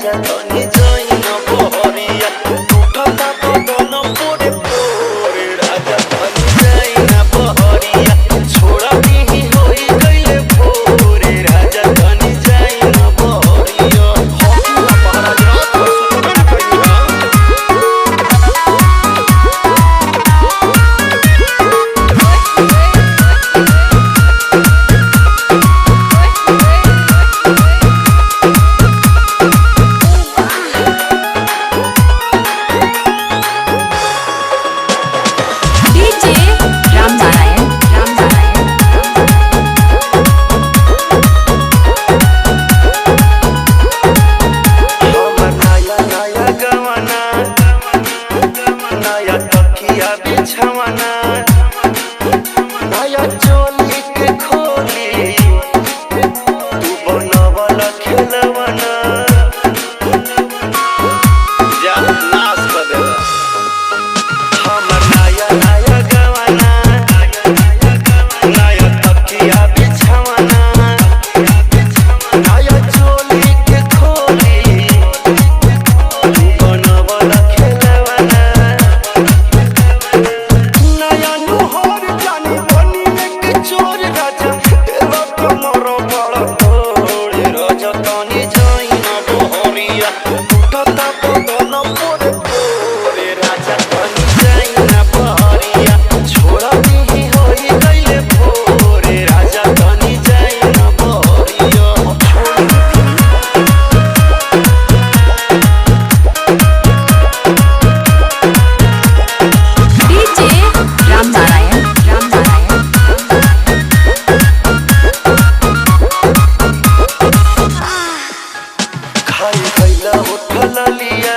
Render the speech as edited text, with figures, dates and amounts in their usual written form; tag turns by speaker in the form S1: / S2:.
S1: राजा तनी जाइन बहरिया उठता बदन पोरे पोरे राजा तनी जाइन बहरिया छोड़ा दी होई गइले भोरे राजा तनी जाइन बहरिया हकुला महाराज रात को सुतन कइला बिछवाना नया चोली के खोली तू बनवल खेलवाना जा नाश कर देला हमर नया नया गवाना नया तकिया बिछवाना नया चोली के खोली तू बनवल खेलवाना चोर राजा तेरा कमर बड़ तोड़े राजा तनी जाइन बहरिया उठता बदन पोरे पोरे राजा तनी जाइन बहरिया छोड़ा दी होई गइले भोरे राजा तनी जाइन बहरिया
S2: डीजे रामनारायण
S1: खाई खैला उठल लिया